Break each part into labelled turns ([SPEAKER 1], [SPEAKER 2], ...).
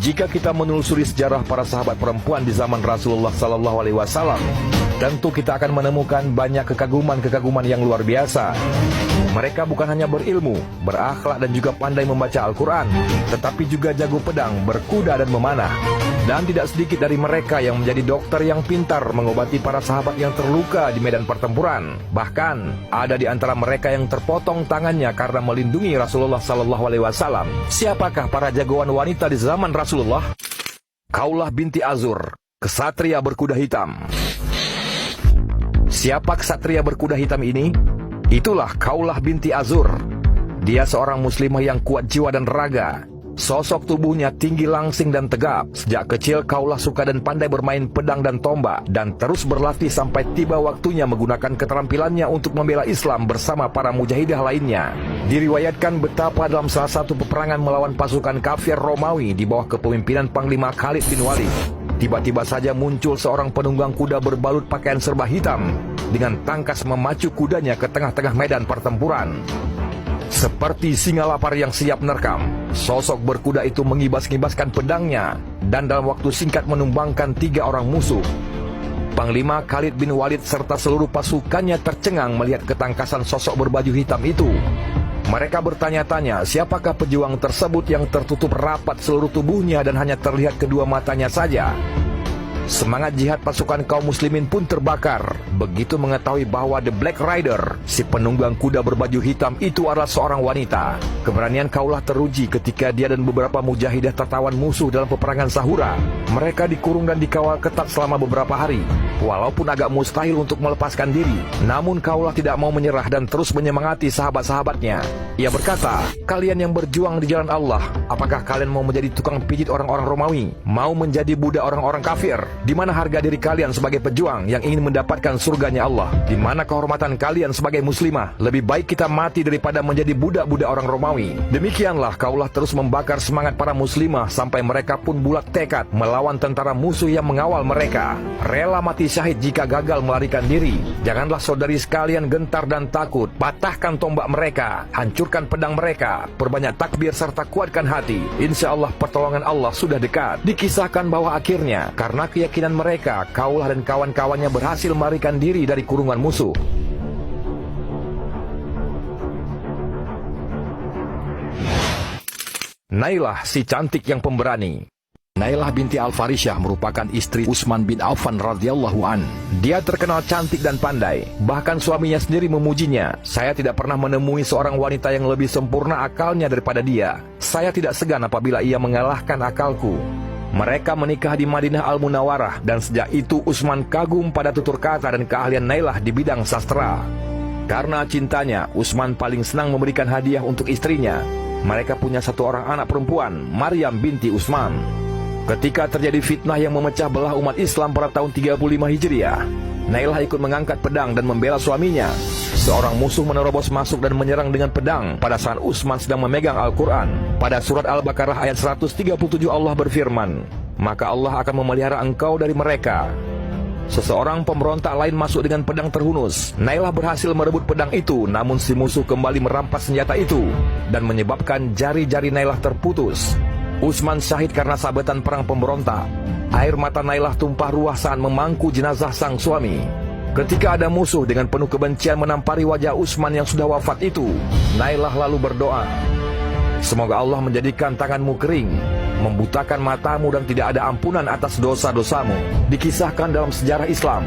[SPEAKER 1] Jika kita menelusuri sejarah para sahabat perempuan di zaman Rasulullah SAW, tentu kita akan menemukan banyak kekaguman-kekaguman yang luar biasa. Mereka bukan hanya berilmu, berakhlak dan juga pandai membaca Al-Quran, tetapi juga jago pedang, berkuda dan memanah. Dan tidak sedikit dari mereka yang menjadi dokter yang pintar mengobati para sahabat yang terluka di medan pertempuran. Bahkan ada di antara mereka yang terpotong tangannya karena melindungi Rasulullah SAW. Siapakah para jagoan wanita di zaman Rasulullah? Khawlah binti Azur, kesatria berkuda hitam. Siapa kesatria berkuda hitam ini? Itulah Khawlah binti Azur. Dia seorang muslimah yang kuat jiwa dan raga. Sosok tubuhnya tinggi, langsing dan tegap. Sejak kecil Khawlah suka dan pandai bermain pedang dan tombak, dan terus berlatih sampai tiba waktunya menggunakan keterampilannya untuk membela Islam bersama para mujahidah lainnya. Diriwayatkan betapa dalam salah satu peperangan melawan pasukan kafir Romawi di bawah kepemimpinan Panglima Khalid bin Walid, tiba-tiba saja muncul seorang penunggang kuda berbalut pakaian serba hitam dengan tangkas memacu kudanya ke tengah-tengah medan pertempuran. Seperti singa lapar yang siap menerkam, sosok berkuda itu mengibas-ngibaskan pedangnya dan dalam waktu singkat menumbangkan 3 orang musuh. Panglima Khalid bin Walid serta seluruh pasukannya tercengang melihat ketangkasan sosok berbaju hitam itu. Mereka bertanya-tanya siapakah pejuang tersebut yang tertutup rapat seluruh tubuhnya dan hanya terlihat kedua matanya saja. Semangat jihad pasukan kaum muslimin pun terbakar begitu mengetahui bahwa The Black Rider, si penunggang kuda berbaju hitam itu adalah seorang wanita. Keberanian Khawlah teruji ketika dia dan beberapa mujahidah tertawan musuh dalam peperangan Sahura. Mereka dikurung dan dikawal ketat selama beberapa hari. Walaupun agak mustahil untuk melepaskan diri, namun Khawlah tidak mau menyerah dan terus menyemangati sahabat-sahabatnya. Ia berkata, "Kalian yang berjuang di jalan Allah, apakah kalian mau menjadi tukang pijit orang-orang Romawi? Mau menjadi budak orang-orang kafir? Di mana harga diri kalian sebagai pejuang yang ingin mendapatkan surganya Allah? Di mana kehormatan kalian sebagai muslimah? Lebih baik kita mati daripada menjadi budak-budak orang Romawi." Demikianlah Khawlah terus membakar semangat para muslimah sampai mereka pun bulat tekad melawan tentara musuh yang mengawal mereka. Rela mati syahid jika gagal melarikan diri. Janganlah saudari sekalian gentar dan takut. Patahkan tombak mereka, hancurkan pedang mereka, perbanyak takbir serta kuatkan hati. Insya Allah pertolongan Allah sudah dekat. Dikisahkan bahwa akhirnya karena keyakinan mereka, Khawlah dan kawan-kawannya berhasil melarikan diri dari kurungan musuh. Nailah, si cantik yang pemberani. Nailah binti Al-Farisyah merupakan istri Utsman bin Affan radhiyallahu an. Dia terkenal cantik dan pandai. Bahkan suaminya sendiri memujinya. "Saya tidak pernah menemui seorang wanita yang lebih sempurna akalnya daripada dia. Saya tidak segan apabila ia mengalahkan akalku." Mereka menikah di Madinah Al-Munawwarah dan sejak itu Utsman kagum pada tutur kata dan keahlian Nailah di bidang sastra. Karena cintanya, Utsman paling senang memberikan hadiah untuk istrinya. Mereka punya 1 orang anak perempuan, Maryam binti Utsman. Ketika terjadi fitnah yang memecah belah umat Islam pada tahun 35 Hijriah, Nailah ikut mengangkat pedang dan membela suaminya. Seorang musuh menerobos masuk dan menyerang dengan pedang pada saat Utsman sedang memegang Al-Quran. Pada surat Al-Baqarah ayat 137 Allah berfirman, "Maka Allah akan memelihara engkau dari mereka." Seseorang pemberontak lain masuk dengan pedang terhunus. Nailah berhasil merebut pedang itu, namun si musuh kembali merampas senjata itu dan menyebabkan jari-jari Nailah terputus. Utsman syahid karena sabetan perang pemberontak. Air mata Nailah tumpah ruah saat memangku jenazah sang suami. Ketika ada musuh dengan penuh kebencian menampari wajah Utsman yang sudah wafat itu, Nailah lalu berdoa, "Semoga Allah menjadikan tanganmu kering, membutakan matamu dan tidak ada ampunan atas dosa-dosamu." Dikisahkan dalam sejarah Islam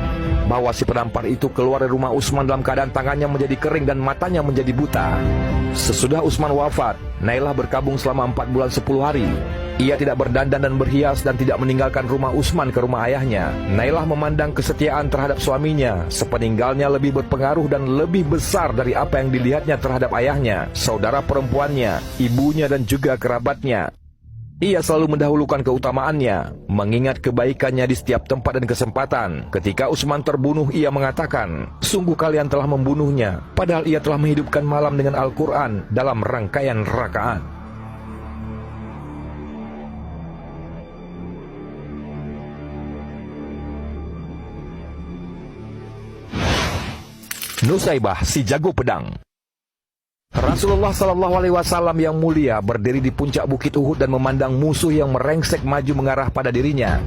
[SPEAKER 1] bahwa si penampar itu keluar dari rumah Utsman dalam keadaan tangannya menjadi kering dan matanya menjadi buta. Sesudah Utsman wafat, Nailah berkabung selama 4 bulan 10 hari. Ia tidak berdandan dan berhias dan tidak meninggalkan rumah Utsman ke rumah ayahnya. Nailah memandang kesetiaan terhadap suaminya sepeninggalnya lebih berpengaruh dan lebih besar dari apa yang dilihatnya terhadap ayahnya, saudara perempuannya, ibunya dan juga kerabatnya. Ia selalu mendahulukan keutamaannya, mengingat kebaikannya di setiap tempat dan kesempatan. Ketika Utsman terbunuh, ia mengatakan, "Sungguh kalian telah membunuhnya, padahal ia telah menghidupkan malam dengan Al-Quran dalam rangkaian rakaat." Nusaybah, si jago pedang. Rasulullah Shallallahu Alaihi Wasallam yang mulia berdiri di puncak bukit Uhud dan memandang musuh yang merengsek maju mengarah pada dirinya.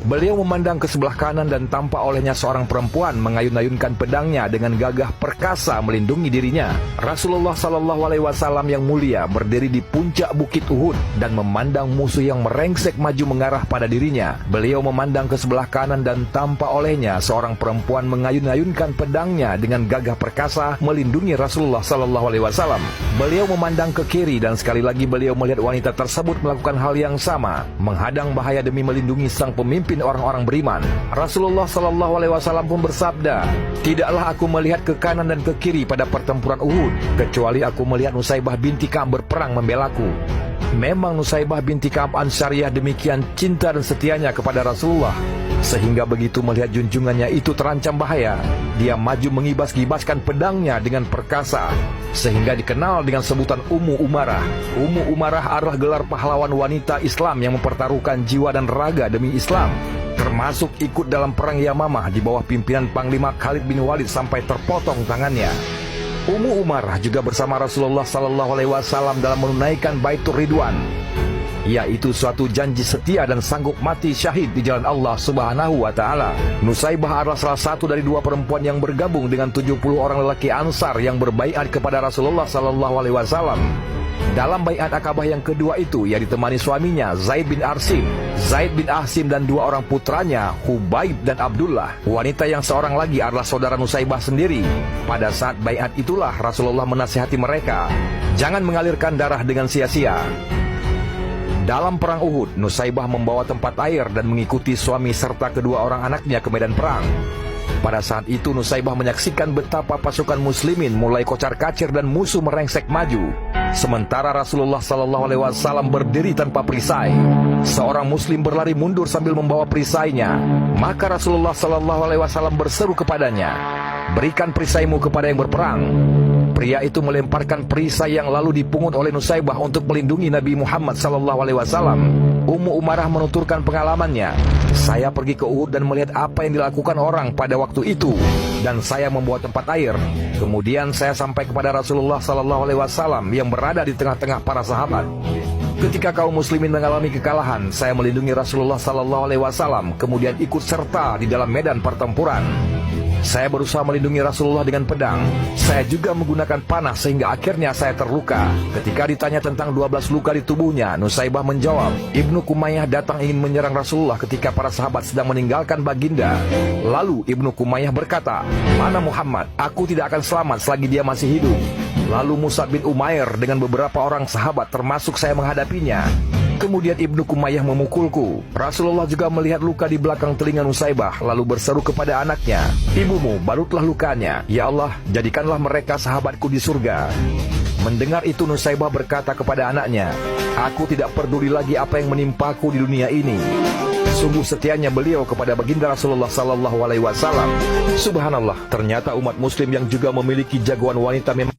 [SPEAKER 1] Beliau memandang ke sebelah kanan dan tampak olehnya seorang perempuan mengayun-ayunkan pedangnya dengan gagah perkasa melindungi dirinya. Rasulullah Shallallahu Alaihi Wasallam yang mulia berdiri di puncak bukit Uhud dan memandang musuh yang merengsek maju mengarah pada dirinya. Beliau memandang ke sebelah kanan dan tampak olehnya seorang perempuan mengayun-ayunkan pedangnya dengan gagah perkasa melindungi Rasulullah Shallallahu Alaihi Wasallam. Beliau memandang ke kiri dan sekali lagi beliau melihat wanita tersebut melakukan hal yang sama, menghadang bahaya demi melindungi sang pemimpin orang-orang beriman. Rasulullah Shallallahu Alaihi Wasallam pun bersabda, "Tidaklah aku melihat ke kanan dan ke kiri pada pertempuran Uhud, kecuali aku melihat Nusaybah binti Ka'ab berperang membelaku." Memang Nusaybah binti Ka'ab Ansyariyah demikian cinta dan setianya kepada Rasulullah, sehingga begitu melihat junjungannya itu terancam bahaya, dia maju mengibas-gibaskan pedangnya dengan perkasa, sehingga dikenal dengan sebutan Ummu Umarah. Ummu Umarah adalah gelar pahlawan wanita Islam yang mempertaruhkan jiwa dan raga demi Islam, termasuk ikut dalam perang Yamamah di bawah pimpinan Panglima Khalid bin Walid sampai terpotong tangannya. Ummu Umarah juga bersama Rasulullah Sallallahu Alaihi Wasallam dalam menunaikan Baitur Ridwan, yaitu suatu janji setia dan sanggup mati syahid di jalan Allah Subhanahu wa Ta'ala. Nusaybah adalah salah satu dari dua perempuan yang bergabung dengan 70 orang lelaki Ansar yang berbaiat kepada Rasulullah Sallallahu Alaihi Wasallam. Dalam baiat Akabah yang kedua itu, ia ditemani suaminya Zaid bin Asim dan dua orang putranya Hubaib dan Abdullah. Wanita yang seorang lagi adalah saudara Nusaybah sendiri. Pada saat baiat itulah Rasulullah menasihati mereka, jangan mengalirkan darah dengan sia-sia. Dalam perang Uhud, Nusaybah membawa tempat air dan mengikuti suami serta kedua orang anaknya ke medan perang. Pada saat itu Nusaybah menyaksikan betapa pasukan muslimin mulai kocar-kacir dan musuh merengsek maju, sementara Rasulullah Sallallahu Alaihi Wasallam berdiri tanpa perisai. Seorang muslim berlari mundur sambil membawa perisainya. Maka Rasulullah Sallallahu Alaihi Wasallam berseru kepadanya, "Berikan perisaimu kepada yang berperang." Pria itu melemparkan perisai yang lalu dipungut oleh Nusaybah untuk melindungi Nabi Muhammad Sallallahu Alaihi Wasallam. Ummu Umarah menuturkan pengalamannya, "Saya pergi ke Uhud dan melihat apa yang dilakukan orang pada waktu itu, dan saya membawa tempat air. Kemudian saya sampai kepada Rasulullah Sallallahu Alaihi Wasallam yang berada di tengah-tengah para sahabat. Ketika kaum muslimin mengalami kekalahan, saya melindungi Rasulullah Sallallahu Alaihi Wasallam, kemudian ikut serta di dalam medan pertempuran. Saya berusaha melindungi Rasulullah dengan pedang. Saya juga menggunakan panah sehingga akhirnya saya terluka." Ketika ditanya tentang 12 luka di tubuhnya, Nusaybah menjawab, "Ibnu Kumayyah datang ingin menyerang Rasulullah ketika para sahabat sedang meninggalkan baginda. Lalu Ibnu Kumayyah berkata, 'Mana Muhammad? Aku tidak akan selamat selagi dia masih hidup.' Lalu Mus'ab bin Umair dengan beberapa orang sahabat termasuk saya menghadapinya. Kemudian Ibnu Kumayyah memukulku. Rasulullah juga melihat luka di belakang telinga Nusaybah, lalu berseru kepada anaknya, 'Ibumu barutlah lukanya. Ya Allah, jadikanlah mereka sahabatku di surga.' Mendengar itu Nusaybah berkata kepada anaknya, 'Aku tidak peduli lagi apa yang menimpaku di dunia ini.' Sungguh setianya beliau kepada baginda Rasulullah Sallallahu Alaihi Wasallam. Subhanallah, ternyata umat muslim yang juga memiliki jagoan wanita memang